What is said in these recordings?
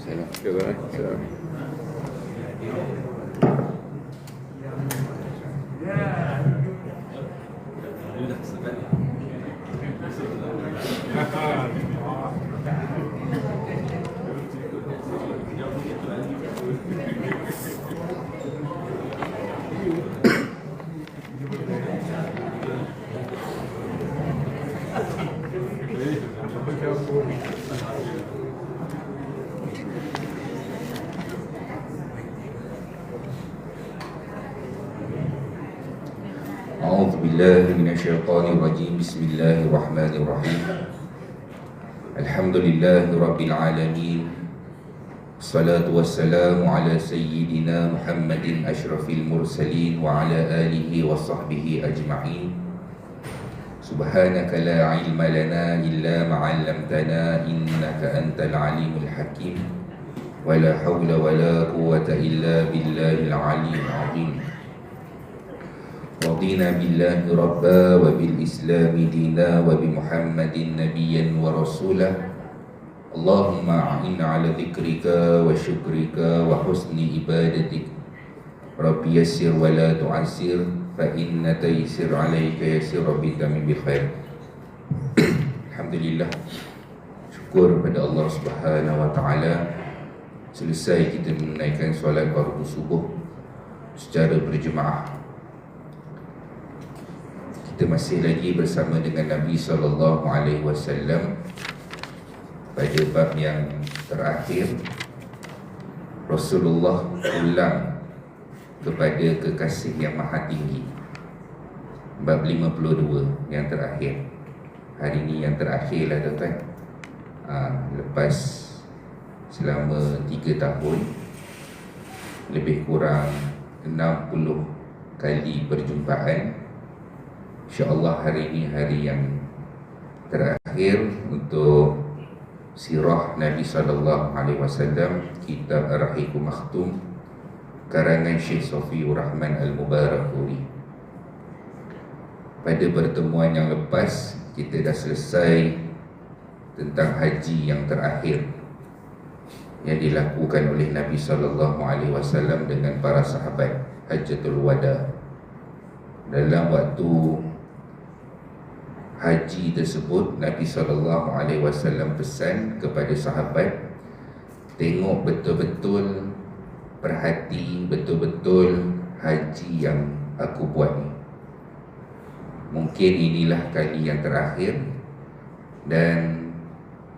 Salam. أعوذ بالله من الشيطان الرجيم. بسم الله الرحمن الرحيم. الحمد لله رب العالمين. الصلاة والسلام على سيدنا محمد أشرف المرسلين وعلى آله وصحبه أجمعين. سبحانك لا علم لنا إلا ما علمتنا إنك أنت العليم الحكيم. ولا حول ولا قوة إلا بالله العلي العظيم. رضينا بالله ربا وبالإسلام دينا وبمحمد نبيا ورسولا. اللهم أعنا على ذكرك وشكرك وحسن عبادتك. ربي يسر ولا تعسر فإن تيسر عليك يسر بالتمام بخير. Alhamdulillah, syukur kepada Allah Subhanahu Wa Taala. Selesai kita menunaikan solat fardu subuh secara berjemaah. Kita masih lagi bersama dengan Nabi SAW pada bab yang terakhir. Rasulullah ulang kepada kekasih yang maha tinggi. Bab 52 yang terakhir. Hari ini yang terakhir lah tuan-tuan. Lepas selama 3 tahun, lebih kurang 60 kali perjumpaan. InsyaAllah hari ini hari yang terakhir untuk sirah Nabi SAW, kitab Ar-Rahiqul Makhtum karangan Syekh Safiur Rahman Al-Mubarakfuri. Pada pertemuan yang lepas, kita dah selesai tentang haji yang terakhir yang dilakukan oleh Nabi SAW dengan para sahabat, Hajjatul Wada. Dalam waktu haji tersebut, Nabi SAW pesan kepada sahabat, tengok betul-betul, perhati betul-betul haji yang aku buat ni. Mungkin inilah kali yang terakhir dan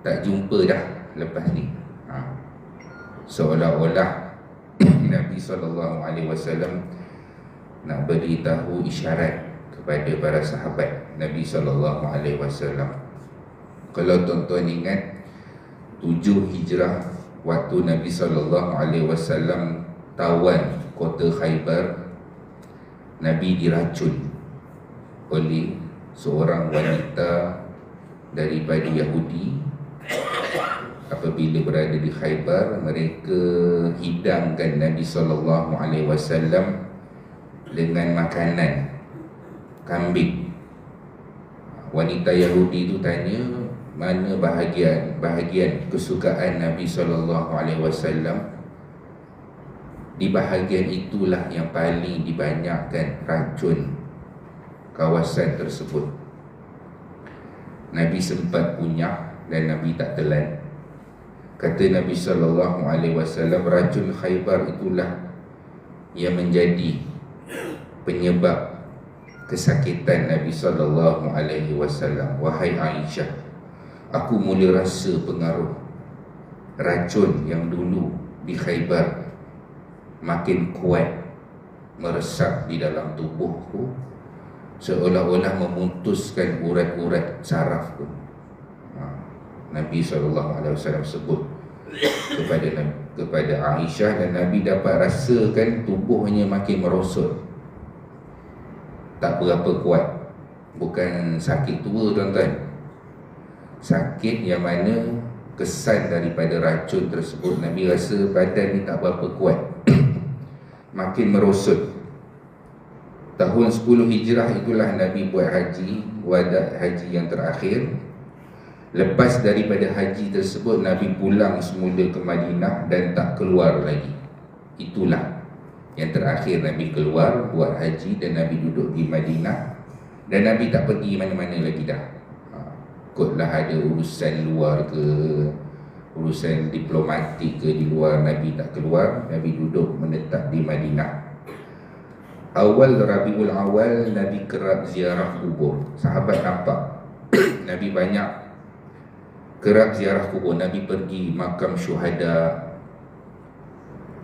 tak jumpa dah lepas ni. Seolah-olah Nabi SAW nak beritahu isyarat kepada para sahabat Nabi SAW. Kalau tuan-tuan ingat 7 hijrah, waktu Nabi SAW tawan kota Khaybar, Nabi diracun oleh seorang wanita daripada Yahudi. Apabila berada di Khaybar, mereka hidangkan Nabi SAW dengan makanan kambing. Wanita Yahudi itu tanya, mana bahagian kesukaan Nabi SAW? Di bahagian itulah yang paling dibanyakkan racun kawasan tersebut. Nabi sempat kunyah dan Nabi tak telan. Kata Nabi SAW, racun Khaybar itulah yang menjadi penyebab kesakitan Nabi SAW. Wahai Aisyah, aku mula rasa pengaruh racun yang dulu di Khaybar makin kuat meresap di dalam tubuhku, seolah-olah memutuskan urat-urat sarafku. Nabi SAW sebut kepada Aisyah, dan Nabi dapat rasakan tubuhnya makin merosot. Tak berapa kuat. Bukan sakit tua tuan-tuan, sakit yang mana kesan daripada racun tersebut. Nabi rasa badan ni tak berapa kuat, makin merosot. Tahun 10 hijrah itulah Nabi buat haji wada, haji yang terakhir. Lepas daripada haji tersebut, Nabi pulang semula ke Madinah dan tak keluar lagi. Itulah yang terakhir Nabi keluar buat haji, dan Nabi duduk di Madinah, dan Nabi tak pergi mana-mana lagi dah. Kotlah ada urusan luar ke, urusan diplomatik ke di luar, Nabi tak keluar. Nabi duduk menetap di Madinah. Awal Rabiul Awal, Nabi kerap ziarah kubur. Sahabat nampak Nabi banyak kerap ziarah kubur. Nabi pergi makam syuhada,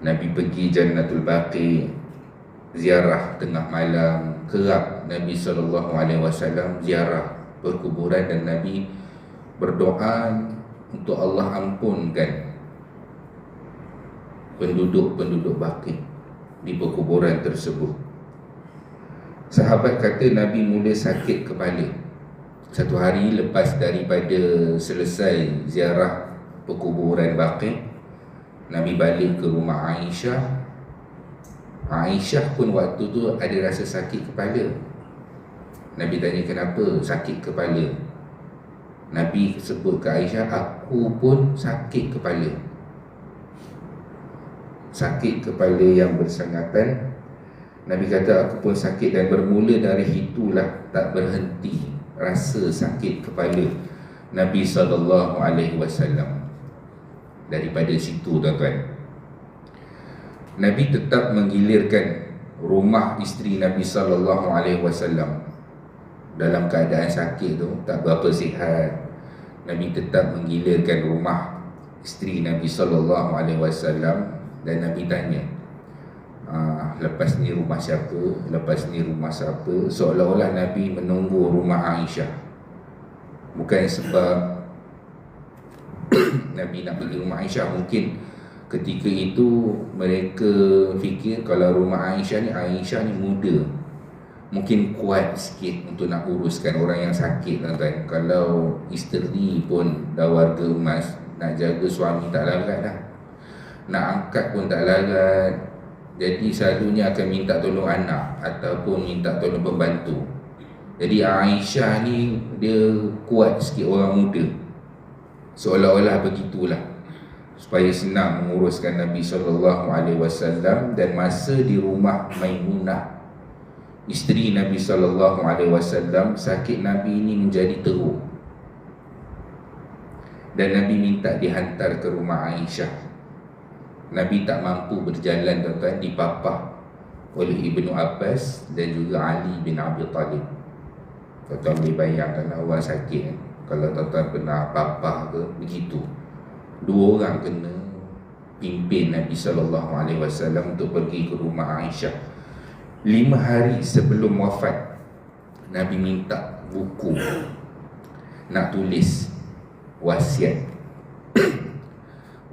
Nabi pergi Jannatul Baqi, ziarah tengah malam. Kerap Nabi SAW ziarah perkuburan, dan Nabi berdoa untuk Allah ampunkan penduduk-penduduk Baqi di perkuburan tersebut. Sahabat kata Nabi mula sakit kepala. Satu hari lepas daripada selesai ziarah perkuburan Baqi, Nabi balik ke rumah Aisyah. Aisyah pun waktu tu ada rasa sakit kepala. Nabi tanya kenapa sakit kepala. Nabi sebut ke Aisyah, aku pun sakit kepala. Sakit kepala yang bersangatan. Nabi kata aku pun sakit, dan bermula dari itulah tak berhenti rasa sakit kepala Nabi SAW. Daripada situ tuan-tuan, Nabi tetap menggilirkan rumah isteri Nabi SAW. Dalam keadaan sakit tu, tak berapa sihat, Nabi tetap menggilirkan rumah isteri Nabi SAW. Dan Nabi tanya, lepas ni rumah siapa, lepas ni rumah siapa. Seolah-olah Nabi menunggu rumah Aisyah. Bukan sebab Nabi nak pergi rumah Aisyah. Mungkin ketika itu mereka fikir kalau rumah Aisyah ni muda, mungkin kuat sikit untuk nak uruskan orang yang sakit, tuan-tuan. Kalau isteri pun dah warga emas, nak jaga suami tak larat dah, nak angkat pun tak larat. Jadi selalunya akan minta tolong anak ataupun minta tolong pembantu. Jadi Aisyah ni dia kuat sikit, orang muda. Seolah-olah begitulah, supaya senang menguruskan Nabi SAW. Dan masa di rumah Maimunah, isteri Nabi SAW, sakit Nabi ini menjadi teruk, dan Nabi minta dihantar ke rumah Aisyah. Nabi tak mampu berjalan, tuan-tuan, dipapah oleh Ibnu Abbas dan juga Ali bin Abi Talib. Tuan-tuan boleh bayangkan orang sakit, kalau tuan-tuan pernah papah ke, begitu. Dua orang kena pimpin Nabi SAW untuk pergi ke rumah Aisyah. 5 hari sebelum wafat, Nabi minta buku nak tulis wasiat.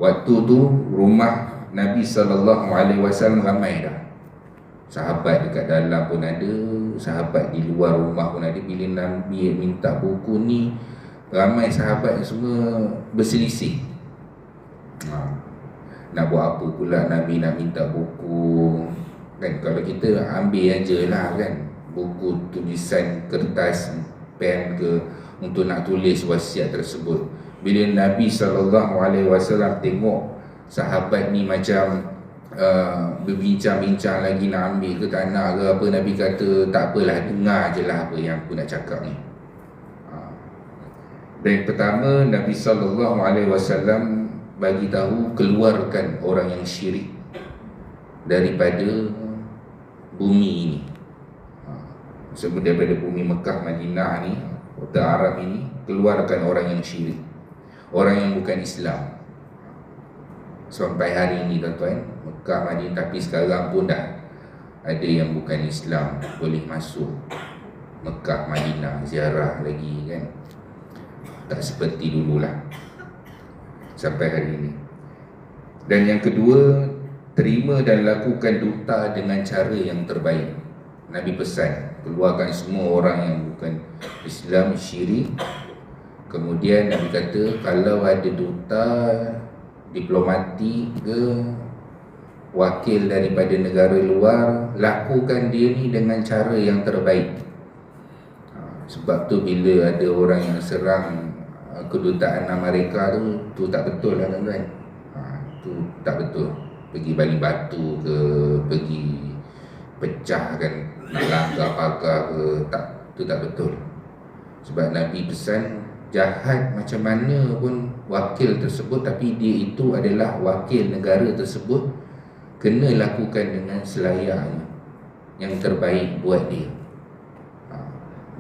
Waktu tu rumah Nabi SAW ramai dah. Sahabat dekat dalam pun ada, sahabat di luar rumah pun ada. Bila Nabi minta buku ni, ramai sahabat yang semua berselisih. Nak buat apa pula Nabi nak minta buku, kan? Kalau kita ambil je lah, kan, buku tulisan kertas, pen ke, untuk nak tulis wasiat tersebut. Bila Nabi SAW tengok sahabat ni macam berbincang-bincang lagi nak ambil ke tak nak ke apa, Nabi kata tak apalah, dengar je lah apa yang aku nak cakap ni. Dan pertama, Nabi SAW bagi tahu, keluarkan orang yang syirik daripada bumi ini. Sebab daripada bumi Mekah, Madinah ni, kota Arab ini, keluarkan orang yang syirik, orang yang bukan Islam. Sampai hari ini, tuan-tuan, Mekah, Madinah, tapi sekarang pun dah ada yang bukan Islam boleh masuk Mekah, Madinah, ziarah lagi, kan. Tak seperti dululah sampai hari ini. Dan yang kedua, terima dan lakukan duta dengan cara yang terbaik. Nabi pesan, keluarkan semua orang yang bukan Islam, syirik. Kemudian Nabi kata, kalau ada duta diplomatik ke, wakil daripada negara luar, lakukan dia ni dengan cara yang terbaik. Sebab tu bila ada orang yang serang kedutaan Amerika tu tak betul lah tuan-tuan. Tu tak betul. Pergi baling batu ke, pergi pecahkan, nak langgar pagar ke, tu tak betul. Sebab Nabi pesan, jahat macam mana pun wakil tersebut, tapi dia itu adalah wakil negara tersebut, kena lakukan dengan selayaknya, yang terbaik buat dia.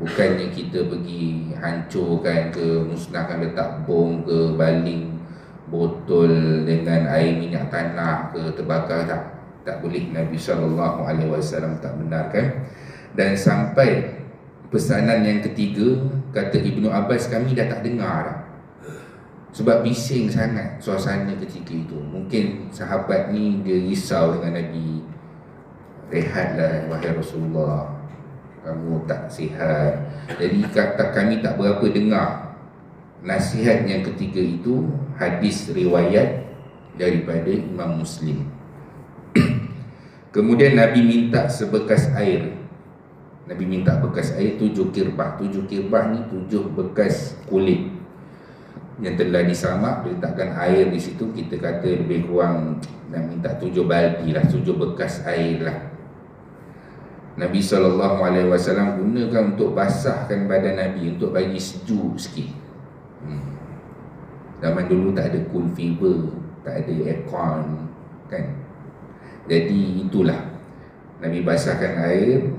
Bukannya kita pergi hancurkan ke, musnahkan, letak bom ke, baling botol dengan air minyak tanah ke, terbakar. Tak boleh. Nabi SAW tak benarkan. Dan sampai pesanan yang ketiga, kata Ibnu Abbas, kami dah tak dengar dah. Sebab bising sangat suasana ketika itu. Mungkin sahabat ni dia risau dengan Nabi. Rehatlah wahai Rasulullah, kamu tak sihat. Jadi kami tak berapa dengar nasihat yang ketiga itu. Hadis riwayat daripada Imam Muslim. Kemudian Nabi minta sebekas air. Nabi minta bekas air 7 kirbah. 7 kirbah ni 7 bekas kulit yang telah disamak, diletakkan air di situ. Kita kata lebih kurang nak minta 7 baldi lah, 7 bekas air lah. Nabi SAW gunakan untuk basahkan badan Nabi, untuk bagi sejuk sikit. Zaman dulu tak ada cool fever, tak ada aircon kan. Jadi itulah, Nabi basahkan air.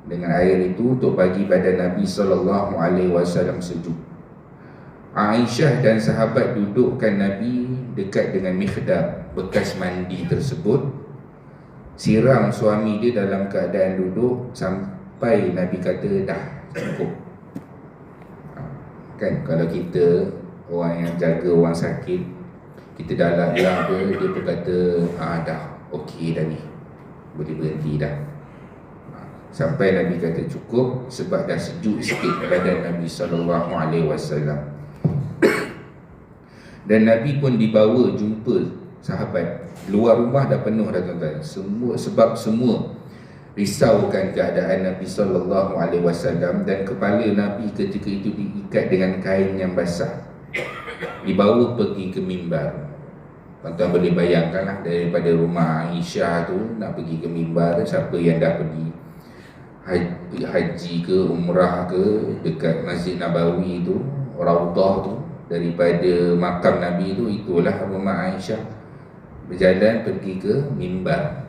Dengan air itu untuk bagi badan Nabi SAW sejuk. Aisyah dan sahabat dudukkan Nabi dekat dengan mikhdab, bekas mandi tersebut. Siram suami dia dalam keadaan duduk sampai Nabi kata dah cukup. Kan kalau kita orang yang jaga orang sakit, kita dah lap-lap dia pun kata dah okey dah ni, boleh berhenti dah. Sampai Nabi kata cukup, sebab dah sejuk sikit badan Nabi SAW. Dan Nabi pun dibawa jumpa sahabat. Luar rumah dah penuh dah tuan-tuan. Sebab semua risaukan keadaan Nabi SAW. Dan kepala Nabi ketika itu diikat dengan kain yang basah, dibawa pergi ke mimbar. Tuan-tuan boleh bayangkanlah, daripada rumah Aisyah tu nak pergi ke mimbar. Siapa yang dah pergi haji ke umrah ke dekat Masjid Nabawi tu, Raudah tu, daripada makam Nabi tu, itulah rumah Aisyah. Berjalan pergi ke mimbar.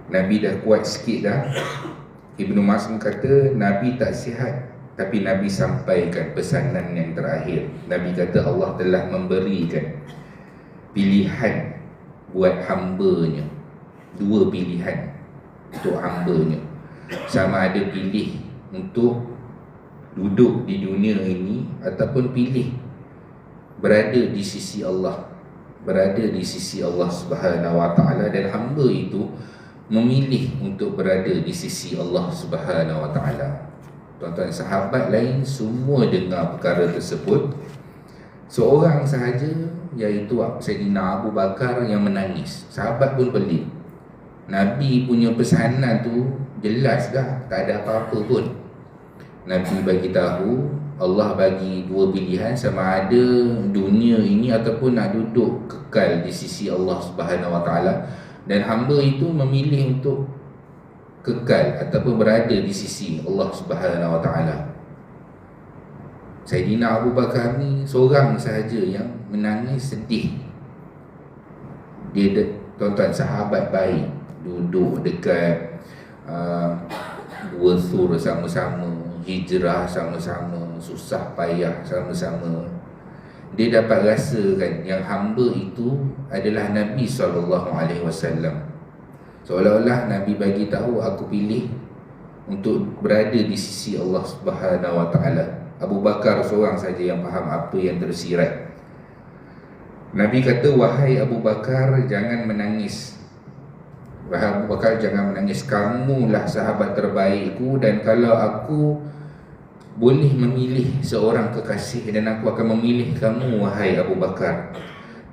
Nabi dah kuat sikit dah. Ibnu Mas'ud kata Nabi tak sihat, tapi Nabi sampaikan pesanan yang terakhir. Nabi kata Allah telah memberikan pilihan buat hambanya. 2 pilihan untuk hambanya. Sama ada pilih untuk duduk di dunia ini, ataupun pilih berada di sisi Allah, berada di sisi Allah Subhanahu Wa Taala. Dan hamba itu memilih untuk berada di sisi Allah Subhanahu Wa Taala. Tuan-tuan, sahabat lain semua dengar perkara tersebut. Seorang sahaja, iaitu Sayyidina Abu Bakar, yang menangis. Sahabat pun pelik. Nabi punya pesanan tu jelas dah, tak ada apa-apa pun. Nabi bagi tahu Allah bagi 2 pilihan, sama ada dunia ini ataupun nak duduk kekal di sisi Allah Subhanahu Wa Taala. Dan hamba itu memilih untuk kekal ataupun berada di sisi Allah Subhanahu Wa Taala. Sayyidina Abu Bakar ni seorang sahaja yang menangis sedih. Dia tuan-tuan sahabat baik, duduk dekat dua sur sama-sama, hijrah sama-sama, susah payah sama-sama. Dia dapat rasakan yang hamba itu adalah Nabi SAW. Seolah-olah Nabi bagi tahu, aku pilih untuk berada di sisi Allah Subhanahu Wa Taala. Abu Bakar seorang saja yang faham apa yang tersirat. Nabi kata, wahai Abu Bakar, jangan menangis. Wahai Abu Bakar, jangan menangis. Kamulah sahabat terbaikku, dan kalau aku boleh memilih seorang kekasih, dan aku akan memilih kamu, wahai Abu Bakar.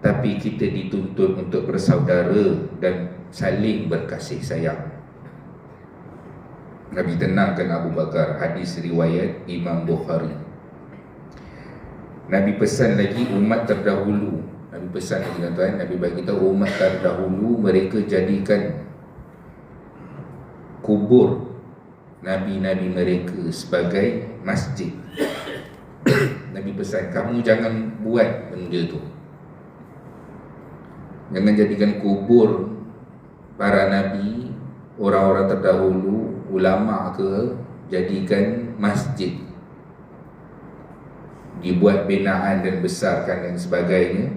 Tapi kita dituntut untuk bersaudara dan saling berkasih sayang. Nabi tenangkan Abu Bakar. Hadis riwayat Imam Bukhari. Nabi pesan lagi umat terdahulu. Nabi pesan lagi tuan-tuan, Nabi bagi tahu umat terdahulu mereka jadikan kubur nabi-nabi mereka sebagai masjid. Nabi pesan, kamu jangan buat benda tu. Jangan jadikan kubur para nabi, orang-orang terdahulu, ulama ke, jadikan masjid, dibuat binaan dan besarkan dan sebagainya.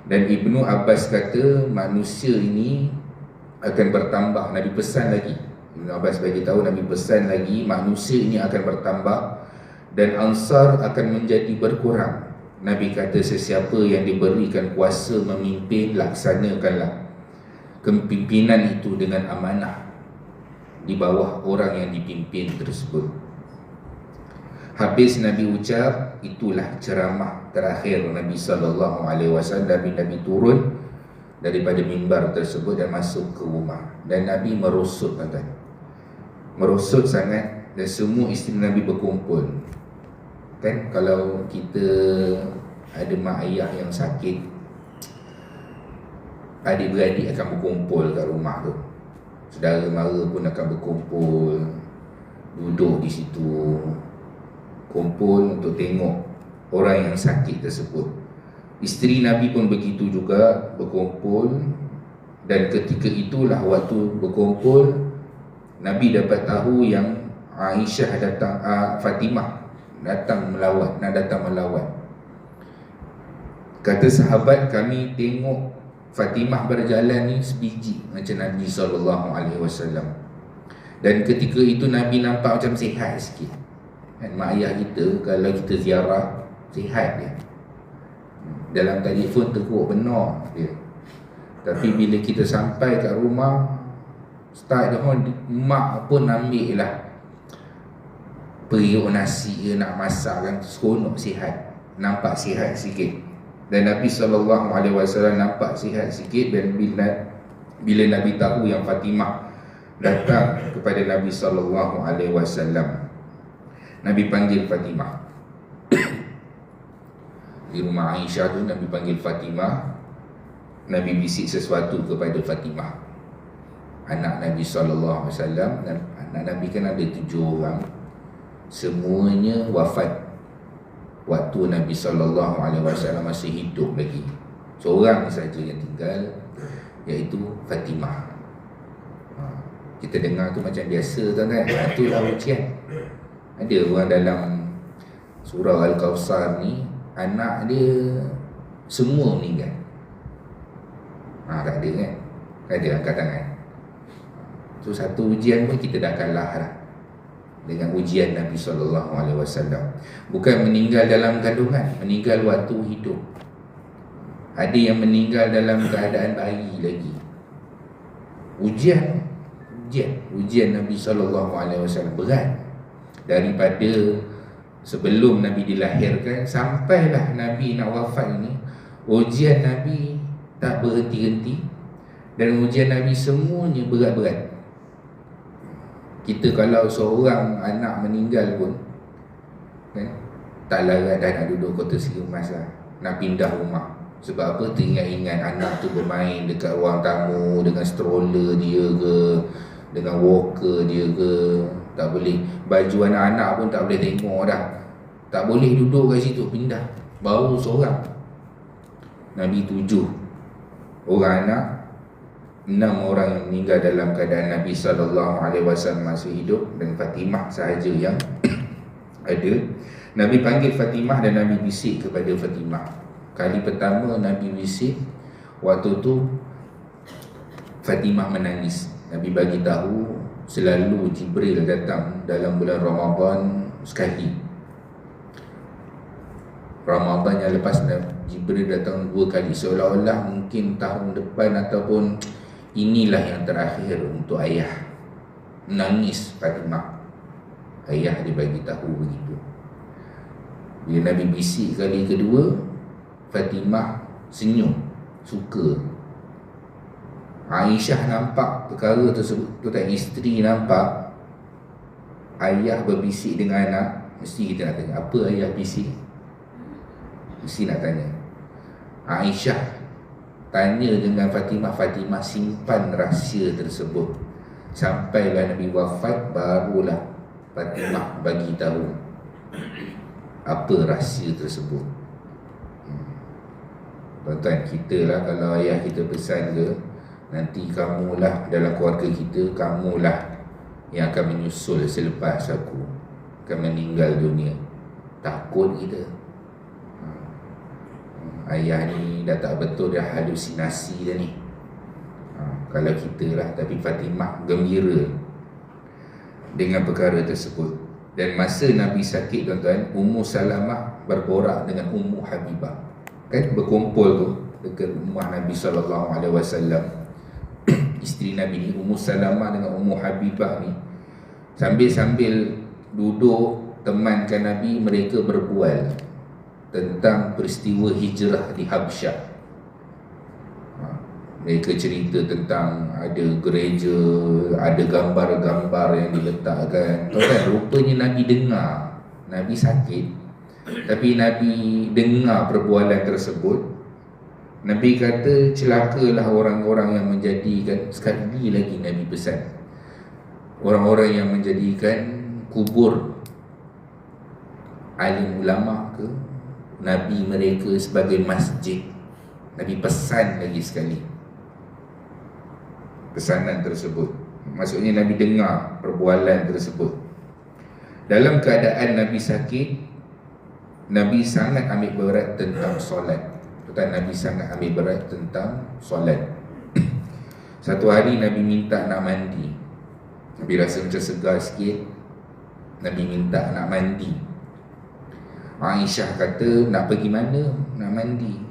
Dan Ibnu Abbas kata manusia ini akan bertambah. Nabi pesan lagi, Ibnu Abbas bagi tahu, Nabi pesan lagi manusia ini akan bertambah dan Ansar akan menjadi berkurang. Nabi kata sesiapa yang diberikan kuasa memimpin, laksanakanlah kepimpinan itu dengan amanah di bawah orang yang dipimpin tersebut. Habis Nabi ucap, itulah ceramah terakhir Nabi SAW. Nabi turun daripada mimbar tersebut dan masuk ke rumah. Dan Nabi merosot, tuan-tuan, merosot sangat. Dan semua isteri Nabi berkumpul. Kan kalau kita ada mak ayah yang sakit, adik-beradik akan berkumpul kat rumah tu. Saudara mara pun akan berkumpul, duduk di situ, kumpul untuk tengok orang yang sakit tersebut. Isteri Nabi pun begitu juga, berkumpul. Dan ketika itulah waktu berkumpul, Nabi dapat tahu yang Aisyah datang, Fatimah datang melawat, nak datang melawat. Kata sahabat, kami tengok Fatimah berjalan ni sebiji macam Nabi SAW. Dan ketika itu Nabi nampak macam sihat sikit. Kan mak ayah kita kalau kita ziarah sihat dia, dalam telefon teruk benar dia. Tapi bila kita sampai kat rumah, start dah, mak pun ambil lah periuk nasi ke nak masak kan, seronok sihat, nampak sihat sikit. Dan Nabi SAW nampak sihat sikit. Dan bila Nabi tahu yang Fatimah datang kepada Nabi SAW, Nabi panggil Fatimah. Di rumah Aisyah tu Nabi panggil Fatimah. Nabi bisik sesuatu kepada Fatimah, anak Nabi SAW. Anak Nabi kan ada 7 orang. Semuanya wafat waktu Nabi SAW masih hidup lagi. Seorang saja yang tinggal, iaitu Fatimah. Kita dengar tu macam biasa, tuan-tuan. Itulah ujian. Ada orang dalam surah Al-Kawthar ni, anak dia semua meninggal. Tak ada kan? Ada, angkat tangan. So satu ujian pun kita dah kalah lah dengan ujian Nabi SAW. Bukan meninggal dalam kandungan, meninggal waktu hidup. Ada yang meninggal dalam keadaan bayi lagi. Ujian Nabi SAW berat. Daripada sebelum Nabi dilahirkan sampailah Nabi nak wafat ini, ujian Nabi tak berhenti-henti. Dan ujian Nabi semuanya berat-berat. Kita kalau seorang anak meninggal pun kan, tak larat dah nak duduk kota Sirimas lah, nak pindah rumah. Sebab apa? Teringat-ingat anak tu bermain dekat ruang tamu dengan stroller dia ke, dengan walker dia ke. Tak boleh, baju anak-anak pun tak boleh tengok dah. Tak boleh duduk kat situ, pindah. Baru seorang. Nabi 7 orang anak, 6 orang yang meninggal dalam keadaan Nabi SAW masih hidup, dan Fatimah sahaja yang ada. Nabi panggil Fatimah dan Nabi bisik kepada Fatimah. Kali pertama Nabi bisik, waktu tu Fatimah menangis. Nabi bagi tahu selalu Jibril datang dalam bulan Ramadan sekali. Ramadan yang lepas Jibril datang 2 kali, seolah-olah mungkin tahun depan ataupun inilah yang terakhir untuk ayah. Menangis Fatimah. Ayah dia bagi tahu begitu. Bila Nabi bisik kali kedua, Fatimah senyum, suka. Aisyah nampak perkara tersebut, tuan, isteri nampak ayah berbisik dengan anak, mesti kita nak tanya, apa ayah bisik? Mesti nak tanya. Aisyah tanya dengan Fatimah, Fatimah simpan rahsia tersebut sampailah Nabi wafat, barulah Fatimah bagi tahu apa rahsia tersebut. Tuan-tuan, kita lah kalau ayah kita pesan ke, nanti kamulah dalam keluarga kita, kamulah yang akan menyusul selepas aku akan meninggal dunia. Takut kita. Ayah ni dah tak betul, dah halusinasi dah ni. Kalau kita lah. Tapi Fatimah gembira dengan perkara tersebut. Dan masa Nabi sakit, tuan-tuan, Ummu Salamah berborak dengan Ummu Habibah. Kan berkumpul tu dekat rumah Nabi SAW. Isteri Nabi ni, Ummu Salamah dengan Ummu Habibah ni, sambil-sambil duduk temankan Nabi, mereka berbual tentang peristiwa hijrah di Habsyah. Mereka cerita tentang ada gereja, ada gambar-gambar yang diletakkan. Tuan-tuan, rupanya Nabi dengar. Nabi sakit, tapi Nabi dengar perbualan tersebut. Nabi kata, celakalah orang-orang yang menjadikan, sekali lagi Nabi pesan, orang-orang yang menjadikan kubur alim ulama ke Nabi mereka sebagai masjid. Nabi pesan lagi sekali pesanan tersebut. Maksudnya Nabi dengar perbualan tersebut. Dalam keadaan Nabi sakit, Nabi sangat ambil berat tentang solat. Nabi sangat ambil berat tentang solat. Satu hari Nabi minta nak mandi. Nabi rasa macam segar sikit, Nabi minta nak mandi. Aisyah kata, nak pergi mana? Nak mandi.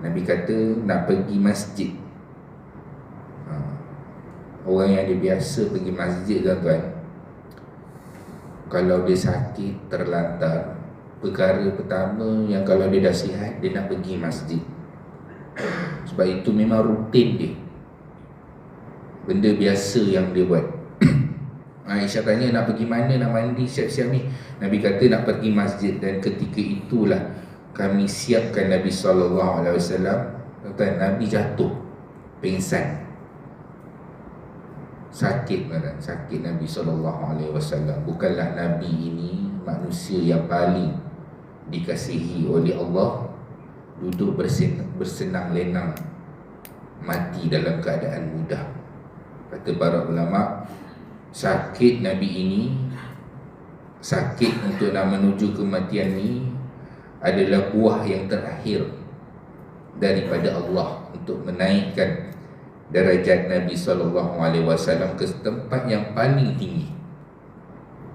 Nabi kata, nak pergi masjid. Orang yang dia biasa pergi masjid, tuan-tuan, kalau dia sakit, terlantar, perkara pertama yang kalau dia dah sihat, dia nak pergi masjid. Sebab itu memang rutin dia, benda biasa yang dia buat. Aisyah tanya, nak pergi mana, nak mandi, siap-siap ni. Nabi kata nak pergi masjid. Dan ketika itulah kami siapkan Nabi SAW. Tuan-tuan, Nabi jatuh pingsan. Sakit kan? Sakit Nabi SAW. Bukanlah Nabi ini manusia yang paling dikasihi oleh Allah, duduk bersenang lenang, mati dalam keadaan mudah. Kata para ulama, sakit Nabi ini, sakit untuk nak menuju kematian ni adalah buah yang terakhir daripada Allah untuk menaikkan darajat Nabi SAW ke tempat yang paling tinggi.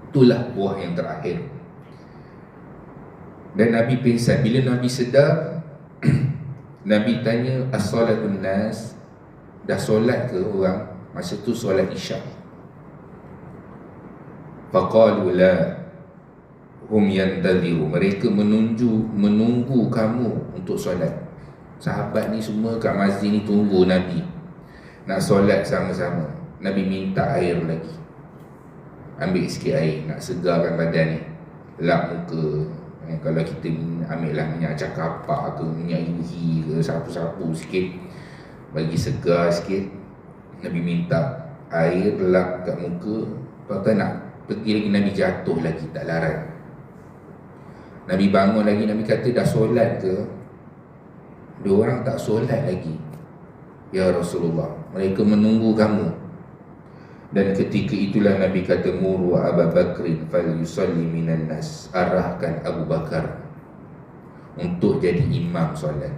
Itulah buah yang terakhir. Dan Nabi pingsan. Bila Nabi sedar, Nabi tanya, as-salatun nas, dah solat ke orang? Masa tu solat isyak. Faqalu la hum yantadhiru, mereka menunggu kamu untuk solat. Sahabat ni semua kat masjid ni tunggu Nabi nak solat sama-sama. Nabi minta air lagi. Ambil sikit air, nak segarkan badan ni, lap muka. Kalau kita ambil lah minyak cakapak ke, minyak yuhi ke, sapu-sapu sikit, bagi segar sikit. Nabi minta air, lap kat muka. Tuan-tuan, nak pergi lagi, Nabi jatuh lagi, tak larat. Nabi bangun lagi, Nabi kata, dah solat ke? Dua orang tak solat lagi. Ya Rasulullah, mereka menunggu kamu. Dan ketika itulah Nabi kata, muru Abu Bakrin fal yusalli minan nas, arahkan Abu Bakar untuk jadi imam solat.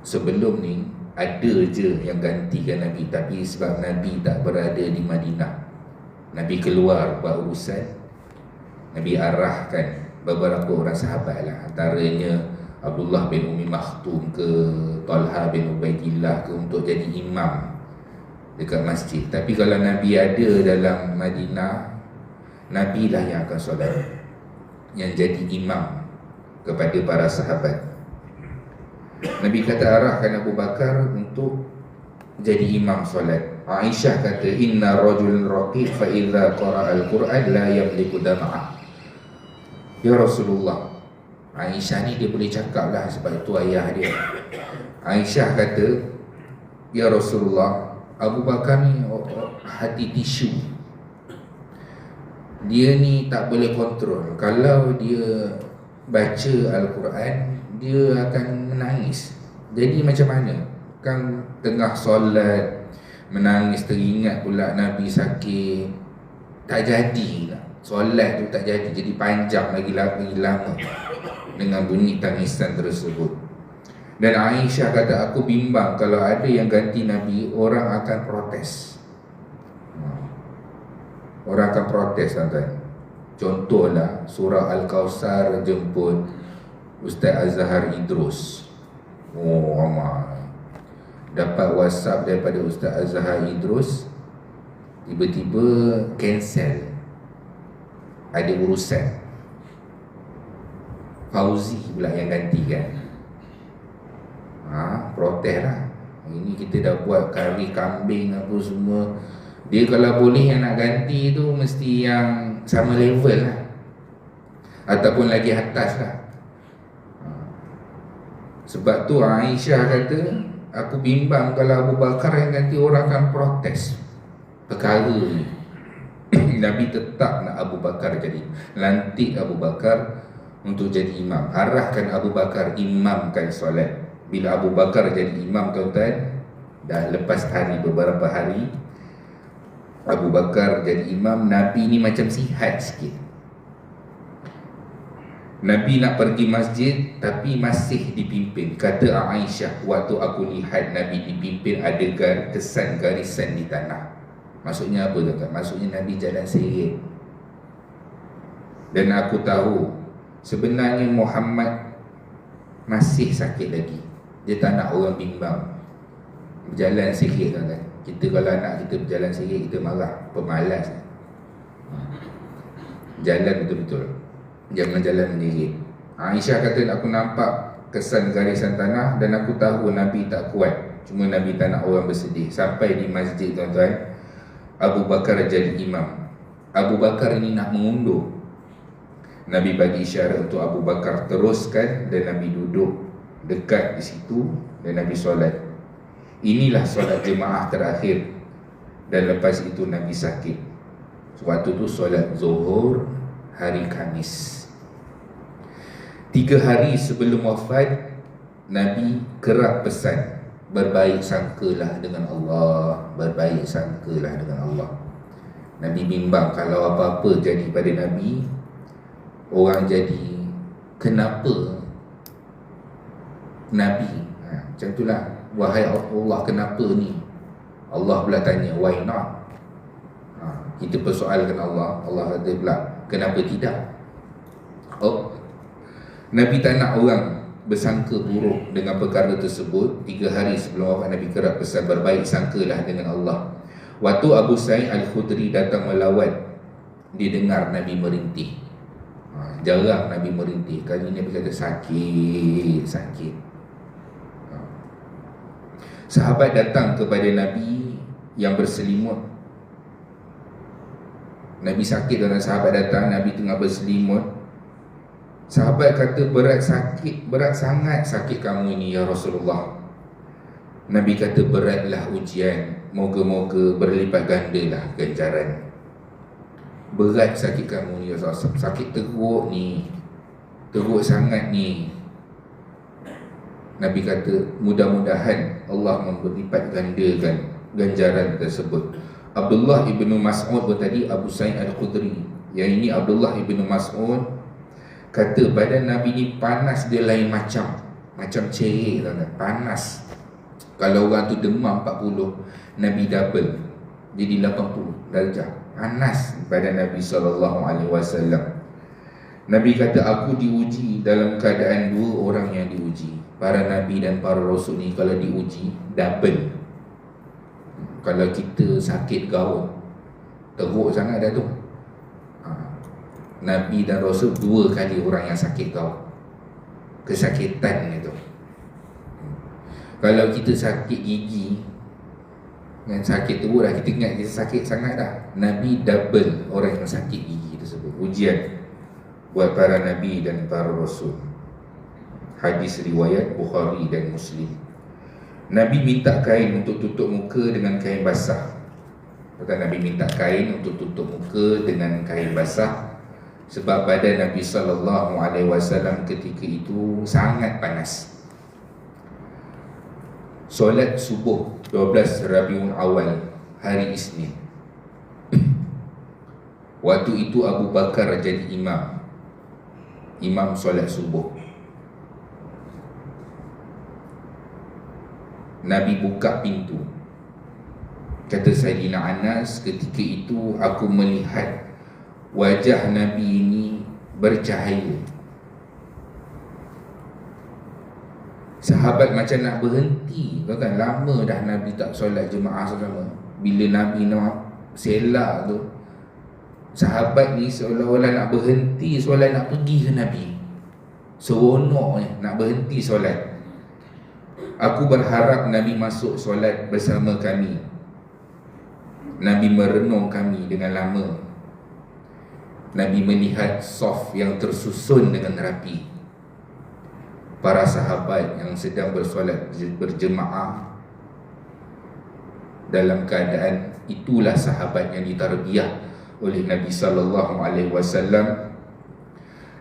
Sebelum ni ada je yang gantikan Nabi, tapi sebab Nabi tak berada di Madinah, Nabi keluar buat urusan, Nabi arahkan beberapa orang sahabat lah, antaranya Abdullah bin Umi Makhtum ke, Talha bin Ubaidillah ke, untuk jadi imam dekat masjid. Tapi kalau Nabi ada dalam Madinah, Nabi lah yang akan solat, yang jadi imam kepada para sahabat. Nabi kata arahkan Abu Bakar untuk jadi imam solat. Aisyah kata, inna rajulun raqib fa idza qara'a al-Quran la yamliku dam'ah. Ya Rasulullah, Aisyah ni dia boleh cakap lah sebab itu ayah dia. Aisyah kata, ya Rasulullah, Abu Bakar ni hati tisu. Dia ni tak boleh kontrol. Kalau dia baca Al-Quran, dia akan menangis. Jadi macam mana? Kan tengah solat menangis, teringat pula Nabi sakit, tak jadi lah. Solat tu tak jadi panjang lagi lama dengan bunyi tangisan tersebut. Dan Aisyah kata, aku bimbang kalau ada yang ganti Nabi, orang akan protes. Orang akan protes, tuan-tuan. Contohlah surah Al-Kawthar jemput Ustaz Azhar Idrus. Oh, ramai. Dapat WhatsApp daripada Ustaz Azhar Idrus, tiba-tiba cancel, ada urusan. Fauzi pula yang gantikan. Protes lah. Ini kita dah buat kari kambing apa semua. Dia kalau boleh yang nak ganti tu mesti yang sama level lah, ataupun lagi atas lah. Sebab tu Aisyah kata, aku bimbang kalau Abu Bakar yang ganti, orang akan protes perkara ni. Nabi tetap nak Abu Bakar jadi, lantik Abu Bakar untuk jadi imam. Arahkan Abu Bakar imamkan solat. Bila Abu Bakar jadi imam, tuan-tuan, dah lepas hari, beberapa hari Abu Bakar jadi imam, Nabi ni macam sihat sikit. Nabi nak pergi masjid tapi masih dipimpin. Kata Aisyah, waktu aku lihat Nabi dipimpin, ada kesan garisan di tanah. Maksudnya apa, tuan-tuan? Maksudnya Nabi jalan seret. Dan aku tahu sebenarnya Muhammad masih sakit lagi. Dia tak nak orang bimbang. Berjalan sikit, tuan-tuan. Kita kalau anak kita berjalan sikit, kita marah, pemalas. Jalan betul-betul, jangan jalan sendiri. Aisyah kata, aku nampak kesan garisan tanah dan aku tahu Nabi tak kuat. Cuma Nabi tak nak orang bersedih. Sampai di masjid, tuan-tuan, Abu Bakar jadi imam. Abu Bakar ini nak mengundur. Nabi bagi isyarat untuk Abu Bakar teruskan, dan Nabi duduk dekat di situ dan Nabi solat. Inilah solat jemaah terakhir. Dan lepas itu Nabi sakit. Waktu itu solat Zuhur hari Khamis. 3 hari sebelum wafat, Nabi kerap pesan, berbaik sangkalah dengan Allah, berbaik sangkalah dengan Allah. Nabi bimbang kalau apa-apa jadi pada Nabi, orang jadi kenapa Nabi, macam itulah, wahai Allah, kenapa ni? Allah pula tanya, why not? Kita persoalkan Allah, Allah kata pula, kenapa tidak? Nabi tak nak orang bersangka buruk dengan perkara tersebut. 3 hari sebelum wafat, Nabi kerap pesan, berbaik sangkalah dengan Allah. Waktu Abu Sa'id Al-Khudri datang melawat, dia dengar Nabi merintih. Jarang Nabi merintih. Kali ni Nabi kata sakit. Sahabat datang kepada Nabi yang berselimut. Nabi sakit dan sahabat datang, Nabi tengah berselimut. Sahabat kata, berat sangat sakit kamu ini ya Rasulullah. Nabi kata, beratlah ujian, moga-moga berlipat gandalah ganjaran. Berat sakit kamu ni ya Rasulullah, sakit teruk ni, teruk sangat ni. Nabi kata, mudah-mudahan Allah berlipat gandakan ganjaran tersebut. Abdullah ibnu Mas'ud pun tadi, Abu Sa'id Al-Khudri. Yang ini Abdullah ibnu Mas'ud kata, badan Nabi ni panas dia lain macam cerik, panas. Kalau orang tu demam 40, Nabi double, jadi 80 darjah. Panas badan Nabi SAW. Nabi kata, aku diuji dalam keadaan 2 orang yang diuji. Para Nabi dan para Rasul ni kalau diuji double. Kalau kita sakit gaul, teruk sangat dah tu. Nabi dan Rasul 2 kali orang yang sakit gaul, kesakitan itu. Kalau kita sakit gigi, yang sakit teruk dah, kita ingat kita sakit sangat dah. Nabi double orang yang sakit gigi tersebut. Ujian buat para Nabi dan para Rasul. Hadis riwayat Bukhari dan Muslim. Nabi minta kain untuk tutup muka dengan kain basah. Kata Nabi minta kain untuk tutup muka dengan kain basah sebab badan Nabi SAW ketika itu sangat panas. Solat subuh 12 Rabiul Awal, hari Isnin. Waktu itu Abu Bakar jadi imam solat subuh. Nabi buka pintu. Kata Sayyidina Anas, ketika itu aku melihat wajah Nabi ini bercahaya. Sahabat macam nak berhenti, kan lama dah Nabi tak solat jemaah sama. Bila Nabi nak selak tu, sahabat ni seolah-olah nak berhenti solat, nak pergi ke Nabi. Seronok ni nak berhenti solat. Aku berharap Nabi masuk solat bersama kami. Nabi merenung kami dengan lama. Nabi melihat saf yang tersusun dengan rapi. Para sahabat yang sedang bersolat berjemaah dalam keadaan itulah sahabat yang ditarbiyah oleh Nabi SAW.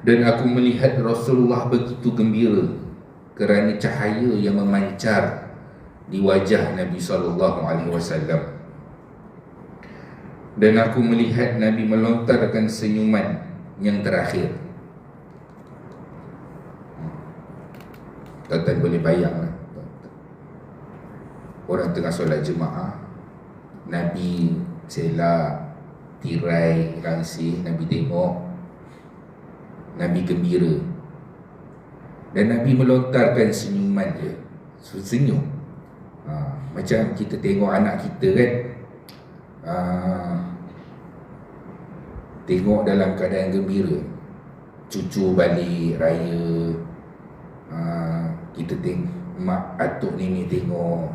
Dan aku melihat Rasulullah begitu gembira kerana cahaya yang memancar di wajah Nabi SAW. Dan aku melihat Nabi melontarkan senyuman yang terakhir. Tuan-tuan boleh bayang lah, orang tengah solat jemaah, Nabi selak, tirai, rangsih, Nabi tengok, Nabi gembira. Dan Nabi melontarkan senyuman dia. Senyum macam kita tengok anak kita kan, tengok dalam keadaan gembira, cucu balik raya, kita tengok mak atuk nenek tengok,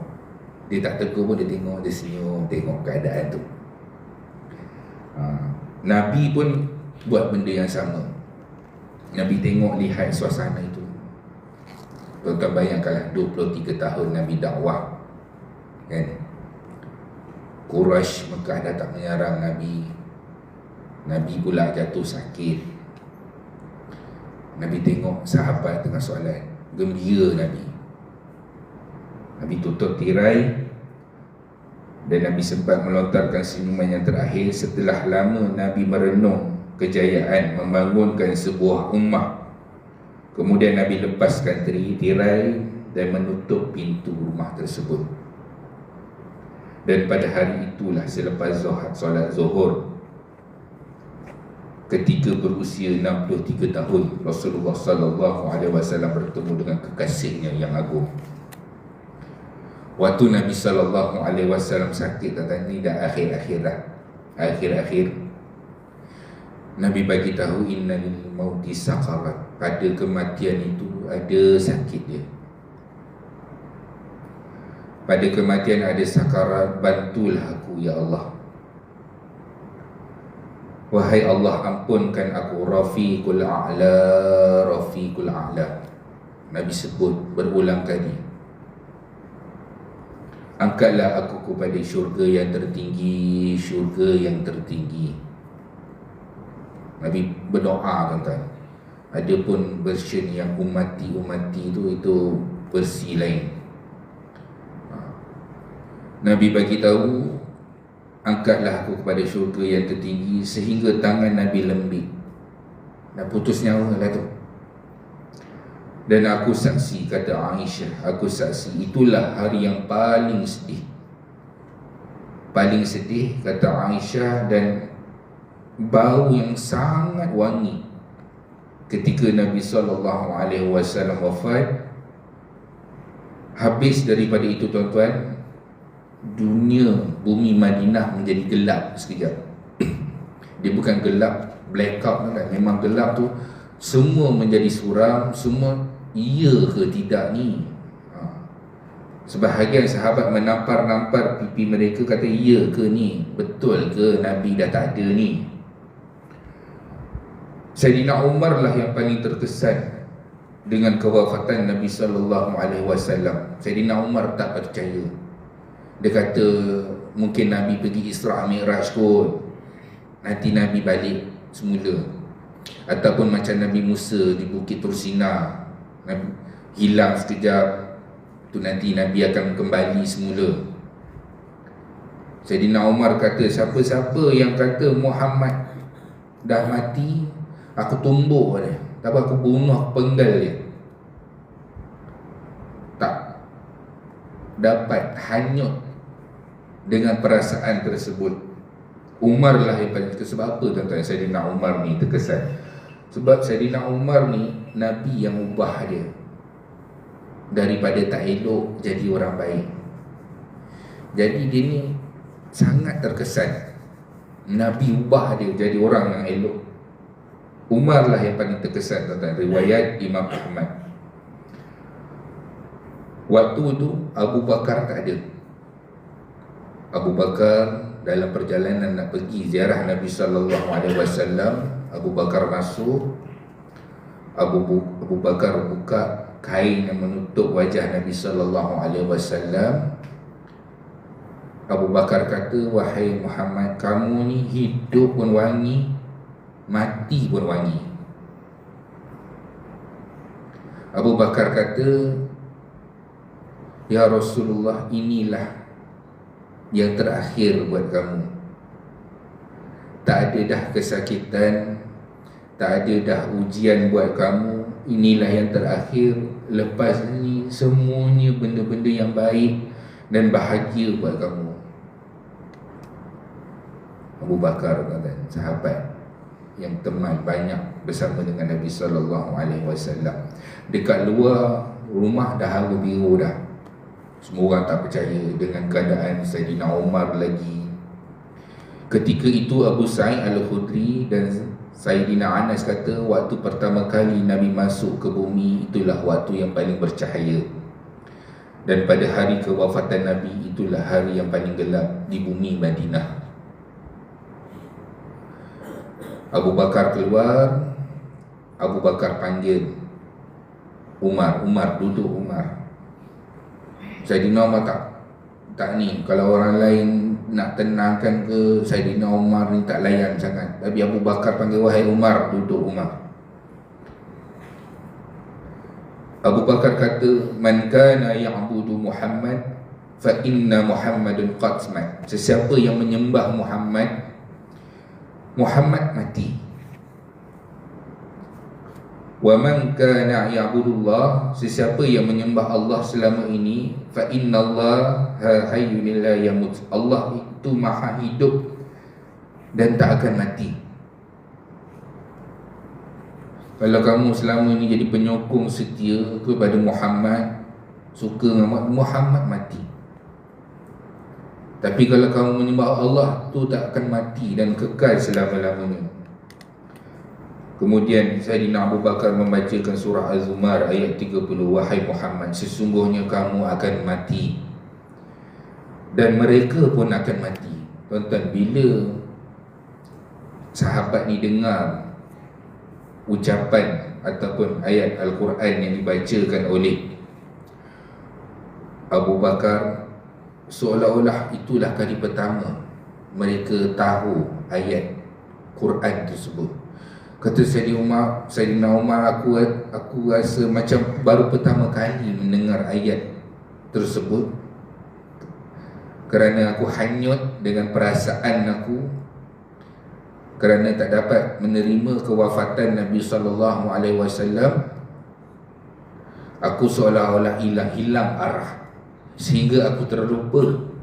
dia tak tegur pun dia tengok, dia senyum, tengok keadaan tu. Nabi pun buat benda yang sama. Nabi tengok, lihat suasana itu. Tuan-tuan bayangkanlah 23 tahun Nabi dakwah, kan? Quraisy Mekah datang menyerang Nabi. Nabi pula jatuh sakit. Nabi tengok sahabat tengah solat, gembira Nabi. Nabi tutup tirai dan Nabi sempat melontarkan senyuman yang terakhir. Setelah lama Nabi merenung kejayaan membangunkan sebuah ummah. Kemudian Nabi lepaskan tirai dan menutup pintu rumah tersebut. Dan pada hari itulah selepas solat zuhur, ketika berusia 63 tahun, Rasulullah SAW bertemu dengan kekasihnya yang agung. Waktu Nabi SAW sakit, katanya dah akhir-akhir, Nabi bagi tahu, inna lil mauti sakarat, pada kematian itu ada sakit dia. Pada kematian ada sakarat, bantulah aku ya Allah. Wahai Allah, ampunkan aku, Rafiqul A'la, Rafiqul A'la. Nabi sebut berulang kali. Angkatlah aku kepada syurga yang tertinggi, syurga yang tertinggi. Nabi berdoa, tuan-tuan. Ada pun version yang umati itu versi lain. Nabi bagi tahu, angkatlah aku kepada syurga yang tertinggi, sehingga tangan Nabi lembik. Dah putus nyawa lah tu. Dan aku saksi, kata Aisyah, aku saksi, itulah hari yang paling sedih. Paling sedih, kata Aisyah, dan bau yang sangat wangi ketika Nabi SAW wafat. Habis daripada itu, tuan-tuan, dunia, bumi Madinah menjadi gelap sekejap. Dia bukan gelap blackout kan, memang gelap tu semua menjadi suram, semua iya ke tidak ni. Sebahagian sahabat menampar-nampar pipi mereka, kata iya ke ni, betul ke Nabi dah tak ada ni. Sayyidina Umar lah yang paling terkesan. dengan kewafatan Nabi sallallahu alaihi wasallam. Saidina Umar tak percaya. Dia kata mungkin Nabi pergi Isra' Mi'raj kot, nanti Nabi balik semula. Ataupun macam Nabi Musa di Bukit Tursina, Nabi hilang sekejap, tu nanti Nabi akan kembali semula. Saidina Umar kata, siapa-siapa yang kata Muhammad dah mati, aku tumbuk dia, tapi aku bunuh, aku penggal dia. Tak dapat hanyut dengan perasaan tersebut. Umar lah yang paling terkesan. Sebab apa tuan-tuan Saidina Umar ni terkesan? Sebab Saidina Umar ni Nabi yang ubah dia daripada tak elok jadi orang baik. Jadi dia ni sangat terkesan. Nabi ubah dia jadi orang yang elok. Umar lah yang paling terkesan tentang riwayat Imam Ahmad. Waktu tu Abu Bakar tak ada. Abu Bakar dalam perjalanan nak pergi ziarah Nabi sallallahu alaihi wasallam, Abu Bakar masuk. Abu Bakar buka kain yang menutup wajah Nabi sallallahu alaihi wasallam. Abu Bakar kata, wahai Muhammad, kamu ni hidup pun wangi, mati pun wangi. Abu Bakar kata, ya Rasulullah, inilah yang terakhir buat kamu. Tak ada dah kesakitan, tak ada dah ujian buat kamu. Inilah yang terakhir. Lepas ni semuanya benda-benda yang baik dan bahagia buat kamu. Abu Bakar, sahabat yang teman banyak bersama dengan Nabi sallallahu alaihi wasallam. Dekat luar rumah dah haru biru dah. Semua orang tak percaya dengan keadaan Saidina Umar lagi. Ketika itu Abu Sa'id Al-Khudri dan Saidina Anas kata, waktu pertama kali Nabi masuk ke bumi, itulah waktu yang paling bercahaya. Dan pada hari kewafatan Nabi, itulah hari yang paling gelap di bumi Madinah. Abu Bakar keluar. Abu Bakar panggil Umar. Umar, duduk Umar. Saidina Umar tak ni. Kalau orang lain nak tenangkan ke, Saidina Umar ni tak layan sangat. Tapi Abu Bakar panggil, wahai Umar, duduk Umar. Abu Bakar kata, man kana ya'budu Muhammad fa inna Muhammadun qad mat. Sesiapa yang menyembah Muhammad, Muhammad mati. Wa man kana ya'budullah, sesiapa yang menyembah Allah selama ini, fa innallaha hayyun la yamut. Allah itu maha hidup dan tak akan mati. Kalau kamu selama ini jadi penyokong setia kepada Muhammad, suka dengan Muhammad, mati. Tapi kalau kamu menyembah Allah, tu tak akan mati dan kekal selama-lamanya. Kemudian Saidina Abu Bakar membacakan surah Az-Zumar ayat 30, wahai Muhammad, sesungguhnya kamu akan mati dan mereka pun akan mati. Tuan-tuan, bila sahabat ni dengar ucapan ataupun ayat Al-Quran yang dibacakan oleh Abu Bakar, seolah-olah itulah kali pertama mereka tahu ayat Quran tersebut. Kata Saidina Umar, aku rasa macam baru pertama kali mendengar ayat tersebut, kerana aku hanyut dengan perasaan aku, kerana tak dapat menerima kewafatan Nabi sallallahu alaihi wasallam. Aku seolah-olah hilang arah, sehingga aku terlupa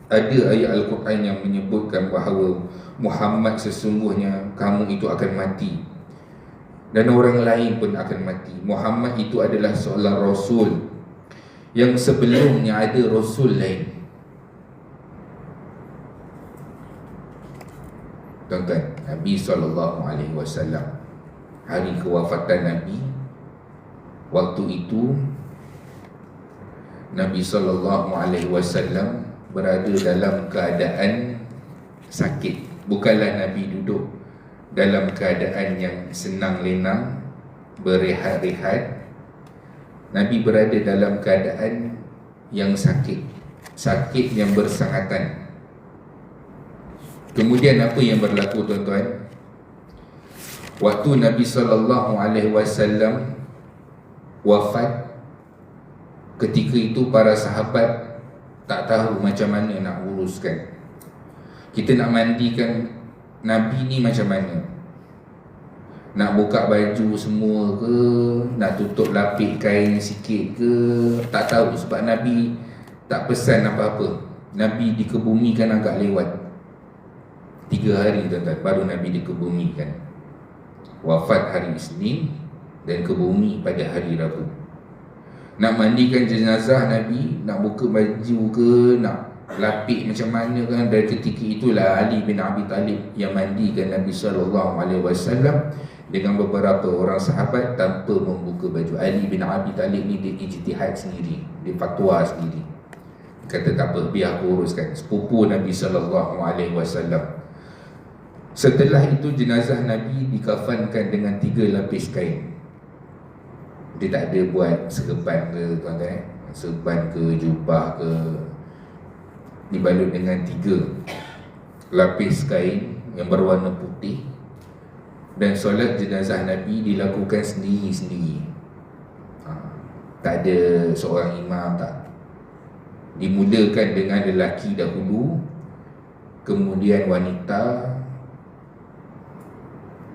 ada ayat Al-Quran yang menyebutkan bahawa Muhammad, sesungguhnya kamu itu akan mati dan orang lain pun akan mati. Muhammad itu adalah seorang Rasul yang sebelumnya ada Rasul lain. Tuan-tuan, Nabi SAW, hari kewafatan Nabi, waktu itu Nabi SAW berada dalam keadaan sakit. Bukanlah Nabi duduk dalam keadaan yang senang lenang, berehat-rehat, Nabi berada dalam keadaan yang sakit, sakit yang bersangatan. Kemudian apa yang berlaku tuan-tuan? Waktu Nabi SAW wafat, ketika itu para sahabat tak tahu macam mana nak uruskan. Kita nak mandikan Nabi ni macam mana? Nak buka baju semua ke? Nak tutup lapik kain sikit ke? Tak tahu, sebab Nabi tak pesan apa-apa. Nabi dikebumikan agak lewat 3 hari tuan-tuan, baru Nabi dikebumikan. Wafat hari Isnin dan kebumi pada hari Rabu. Nak mandikan jenazah Nabi, nak buka baju ke, nak lapik macam mana kan, dari ketika itulah Ali bin Abi Talib yang mandikan Nabi SAW dengan beberapa orang sahabat tanpa membuka baju. Ali bin Abi Talib ni dia ijtihad sendiri, dia fatwa sendiri, kata tak apa, biar aku uruskan, sepupu Nabi SAW. Setelah itu jenazah Nabi dikafankan dengan 3 lapis kain. Dia tak ada buat serban ke tuan-tuan, serban ke jubah ke, dibalut dengan 3 lapis kain yang berwarna putih. Dan solat jenazah Nabi dilakukan sendiri-sendiri. Tak ada seorang imam, tak. Dimulakan dengan lelaki dahulu, kemudian wanita.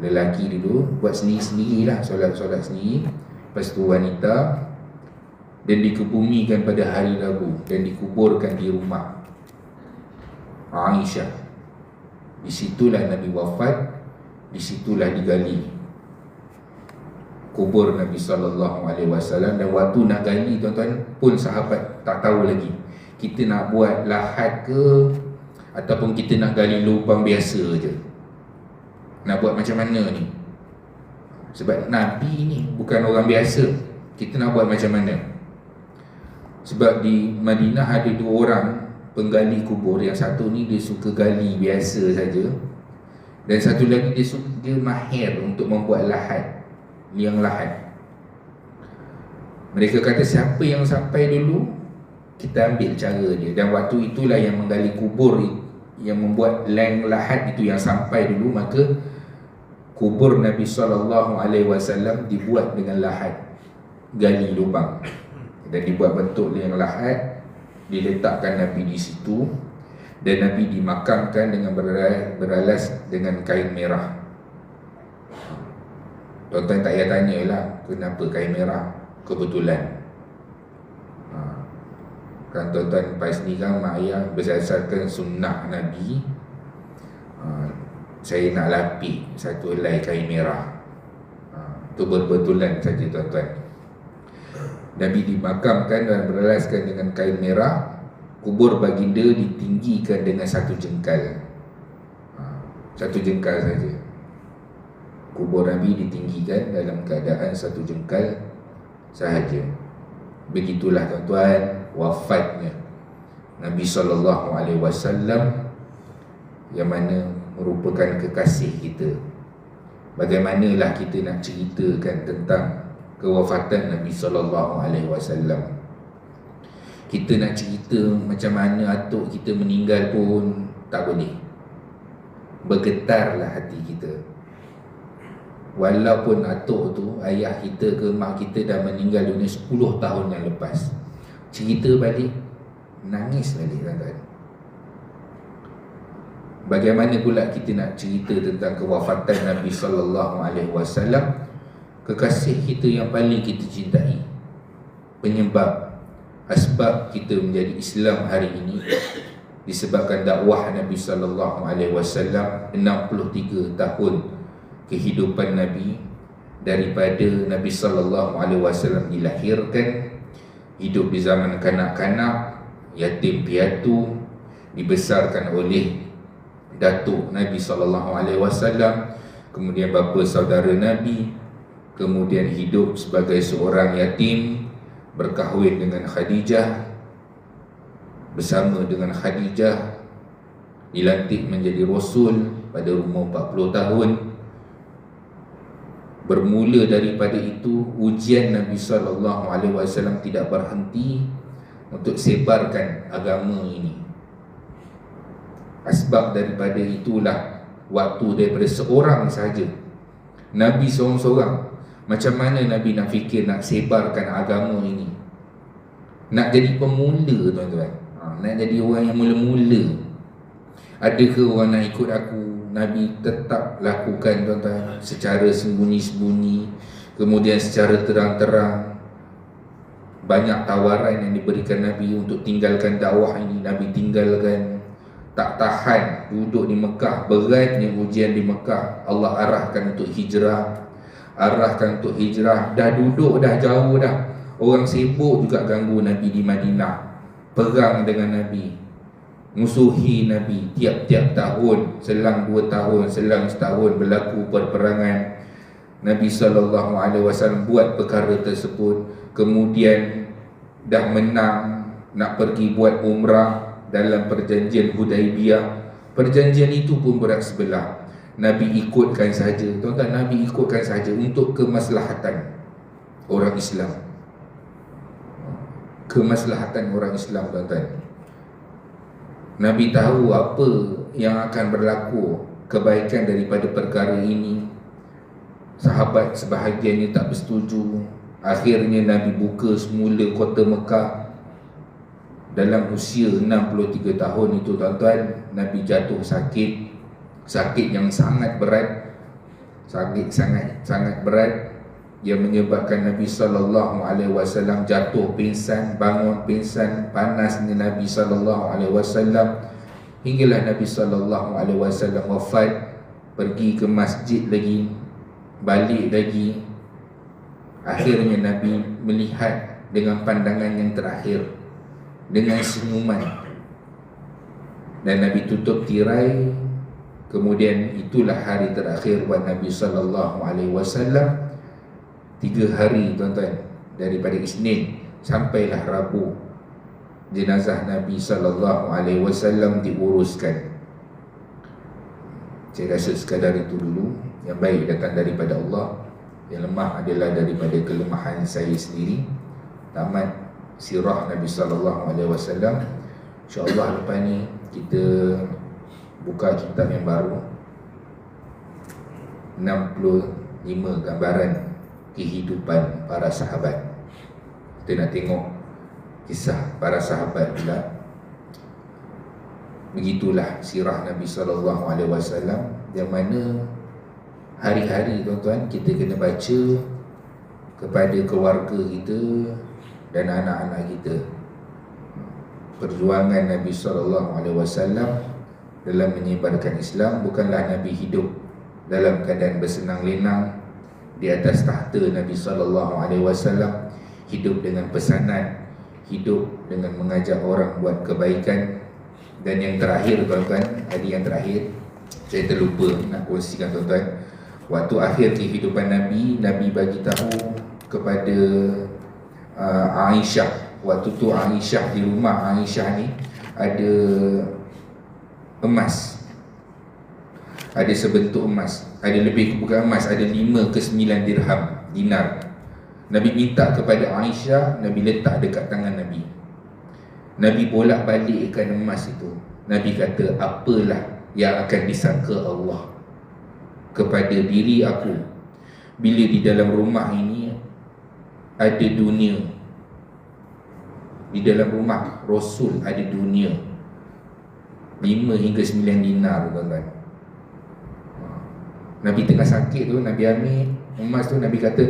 Lelaki dulu buat sendiri-sendiri lah, solat-solat sendiri. Lepas tu wanita. Dan dikebumikan pada hari Rabu dan dikuburkan di rumah Aisyah. Di situlah Nabi wafat, di situlah digali kubur Nabi SAW. Dan waktu nak gali tuan-tuan pun sahabat tak tahu lagi, kita nak buat lahat ke ataupun kita nak gali lubang biasa je. Nak buat macam mana ni? Sebab Nabi ni bukan orang biasa, kita nak buat macam mana? Sebab di Madinah ada 2 orang penggali kubur. Yang satu ni dia suka gali biasa saja, dan satu lagi dia mahir untuk membuat lahat, liang lahat. Mereka kata siapa yang sampai dulu, kita ambil cara dia. Dan waktu itulah yang menggali kubur, yang membuat liang lahat itu yang sampai dulu, maka kubur Nabi SAW dibuat dengan lahat, gali lubang dan dibuat bentuk liang lahat, diletakkan Nabi di situ. Dan Nabi dimakamkan dengan beralas dengan kain merah. Tuan-tuan tak payah tanyalah kenapa kain merah, kebetulan. Kan tuan-tuan pas ni kan mak ayah berdasarkan sunnah Nabi, saya nak lapik satu helai kain merah. Itu berbetulan saja tuan-tuan. Nabi dimakamkan dan beralaskan dengan kain merah. Kubur baginda ditinggikan dengan 1 jengkal. 1 jengkal saja. Kubur Nabi ditinggikan dalam keadaan 1 jengkal sahaja. Begitulah tuan-tuan wafatnya Nabi SAW, yang mana merupakan kekasih kita. Bagaimanalah kita nak ceritakan tentang kewafatan Nabi SAW? Kita nak cerita macam mana atuk kita meninggal pun tak boleh. Bergetarlah hati kita. Walaupun atuk tu, ayah kita ke mak kita dah meninggal dunia 10 tahun yang lepas, cerita balik, nangis balik tuan-tuan. Bagaimana pula kita nak cerita tentang kewafatan Nabi SAW, kekasih kita yang paling kita cintai, penyebab asbab kita menjadi Islam hari ini disebabkan dakwah Nabi SAW. 63 tahun kehidupan Nabi, daripada Nabi SAW dilahirkan, hidup di zaman kanak-kanak, yatim piatu, dibesarkan oleh datuk Nabi SAW, kemudian bapa saudara Nabi, kemudian hidup sebagai seorang yatim, berkahwin dengan Khadijah, bersama dengan Khadijah dilantik menjadi Rasul pada umur 40 tahun. Bermula daripada itu, ujian Nabi SAW tidak berhenti untuk sebarkan agama ini. Asbab daripada itulah, waktu daripada seorang saja, Nabi seorang-seorang, macam mana Nabi nak fikir nak sebarkan agama ini, nak jadi pemula, tuan-tuan, nak jadi orang yang mula-mula. Adakah orang nak ikut aku? Nabi tetap lakukan, tuan-tuan, secara sembunyi-sembunyi, kemudian secara terang-terang. Banyak tawaran yang diberikan Nabi untuk tinggalkan dakwah ini, Nabi tinggalkan. Tak tahan duduk di Mekah, beratnya ujian di Mekah, Allah arahkan untuk hijrah. Dah duduk dah jauh dah, orang sibuk juga ganggu Nabi di Madinah, perang dengan Nabi, musuhi Nabi. Tiap-tiap tahun, selang 2 tahun, selang setahun berlaku perperangan. Nabi SAW buat perkara tersebut. Kemudian dah menang, nak pergi buat umrah dalam perjanjian Hudaibiyah. Perjanjian itu pun berat sebelah. Nabi ikutkan saja, tuan-tuan, Nabi ikutkan saja untuk kemaslahatan orang Islam. Kemaslahatan orang Islam, tuan-tuan. Nabi tahu apa yang akan berlaku, kebaikan daripada perkara ini. Sahabat sebahagiannya tak bersetuju. Akhirnya Nabi buka semula kota Mekah. Dalam usia 63 tahun itu, tuan-tuan, Nabi jatuh sakit. Sakit yang sangat berat. Sakit sangat berat, yang menyebabkan Nabi SAW jatuh pingsan, bangun pingsan. Panasnya Nabi SAW, hinggalah Nabi SAW wafat. Pergi ke masjid lagi, balik lagi. Akhirnya Nabi melihat dengan pandangan yang terakhir, dengan senyuman, dan Nabi tutup tirai. Kemudian itulah hari terakhir buat Nabi SAW. 3 hari, tuan-tuan, daripada Isnin sampailah Rabu, jenazah Nabi SAW diuruskan. Saya rasa sekadar itu dulu. Yang baik datang daripada Allah, yang lemah adalah daripada kelemahan saya sendiri. Tamat sirah Nabi SAW. InsyaAllah lepas ni kita buka kitab yang baru, 65 gambaran kehidupan para sahabat. Kita nak tengok kisah para sahabat pula. Begitulah sirah Nabi SAW, yang mana hari-hari, tuan-tuan, kita kena baca kepada keluarga kita dan anak-anak kita. Perjuangan Nabi SAW dalam menyebarkan Islam. Bukanlah Nabi hidup dalam keadaan bersenang lenang di atas tahta. Nabi SAW hidup dengan pesanan, hidup dengan mengajak orang buat kebaikan. Dan yang terakhir, tuan-tuan, yang terakhir saya terlupa nak kongsikan, tuan-tuan. Waktu akhir kehidupan Nabi, Nabi bagi tahu kepada Aisyah. Waktu tu Aisyah, di rumah Aisyah ni ada emas, ada sebentuk emas, ada lebih, bukan emas, ada 5 ke 9 dirham, dinar. Nabi minta kepada Aisyah, Nabi letak dekat tangan Nabi. Nabi bolak-balikkan emas itu. Nabi kata, apalah yang akan disangka Allah kepada diri aku bila di dalam rumah ini ada dunia. Di dalam rumah Rasul ada dunia. 5 hingga 9 dinar, tuan-tuan. Nabi tengah sakit tu, Nabi ambil emas tu. Nabi kata,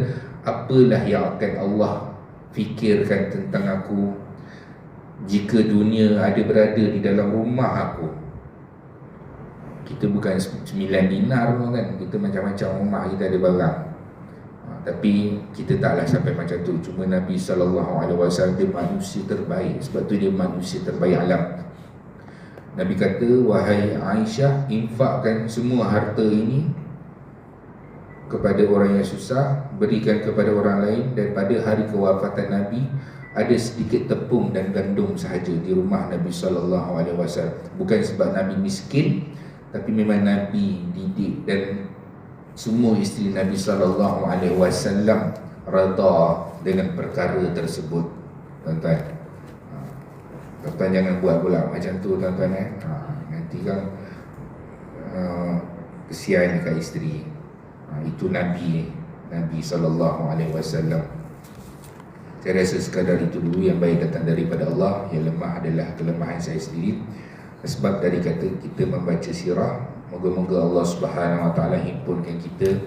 apalah yang akan Allah fikirkan tentang aku jika dunia ada berada di dalam rumah aku. Kita bukan 9 dinar, tuan-tuan. Kita macam-macam rumah, kita ada barang. Tapi kita taklah sampai macam tu. Cuma Nabi SAW dia manusia terbaik. Sebab tu dia manusia terbaik alam. Nabi kata, wahai Aisyah, infakkan semua harta ini kepada orang yang susah, berikan kepada orang lain. Dan pada hari kewafatan Nabi, ada sedikit tepung dan gandum sahaja di rumah Nabi SAW. Bukan sebab Nabi miskin, tapi memang Nabi didik dan semua isteri Nabi SAW redha dengan perkara tersebut. Tuan-tuan, tuan-tuan jangan buat pula macam tu tuan-tuan. Nanti kan kesian dekat isteri. Itu Nabi SAW. Saya rasa sekadar itu dulu yang baik datang daripada Allah. Yang lemah adalah kelemahan saya sendiri. Sebab dari kata kita membaca sirah, moga-moga Allah Subhanahu Wa Taala himpunkan kita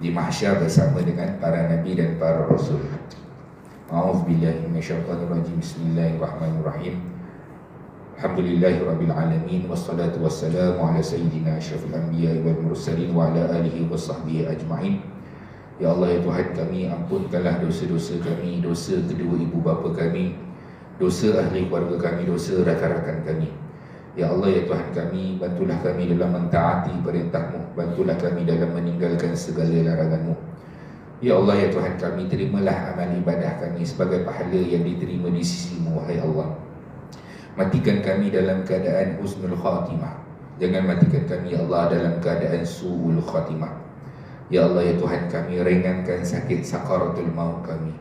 di mahsyar bersama dengan para nabi dan para rasul. A'udzubillahi minasyaitonirrajim. Bismillahirrahmanirrahim. Alhamdulillahirabbil alamin wassalatu wassalamu ala sayyidina asyrafil anbiya'i wal mursalin wa ala alihi washabbihi ajma'in. Ya Allah, ya Tuhan kami, ampunkanlah dosa-dosa kami, dosa kedua ibu bapa kami, dosa ahli keluarga kami, dosa rakan-rakan kami. Ya Allah, ya Tuhan kami, bantulah kami dalam mentaati perintah-Mu, bantulah kami dalam meninggalkan segala larangan-Mu. Ya Allah, ya Tuhan kami, terimalah amal ibadah kami sebagai pahala yang diterima di sisi-Mu, wahai Allah. Matikan kami dalam keadaan husnul khatimah, jangan matikan kami, ya Allah, dalam keadaan su'ul khatimah. Ya Allah, ya Tuhan kami, ringankan sakit sakaratul maut kami.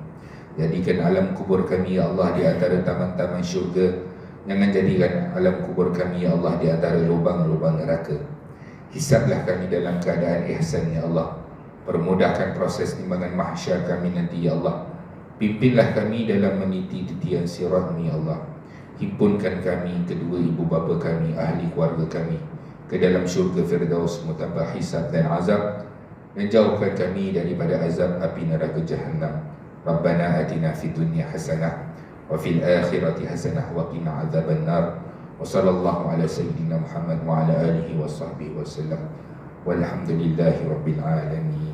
Jadikan alam kubur kami, ya Allah, di antara taman-taman syurga. Jangan jadikan alam kubur kami, ya Allah, di antara lubang-lubang neraka. Hisablah kami dalam keadaan ihsan, ya Allah. Permudahkan proses timbangan mahsyar kami nanti, ya Allah. Pimpinlah kami dalam meniti titian sirat-Mu, ya Allah. Himpunkan kami, kedua ibu bapa kami, ahli keluarga kami, ke dalam syurga Firdaus tanpa hisab dan azab, dan jauhkan kami daripada azab api neraka Jahannam. Rabbana atina fid dunya hasanah wa fil akhirati hasanah wa qina adzaban nar. Wa sallallahu ala sayyidina Muhammad wa ala alihi wa sahbihi wa sallam. Walhamdulillahi rabbil alamin.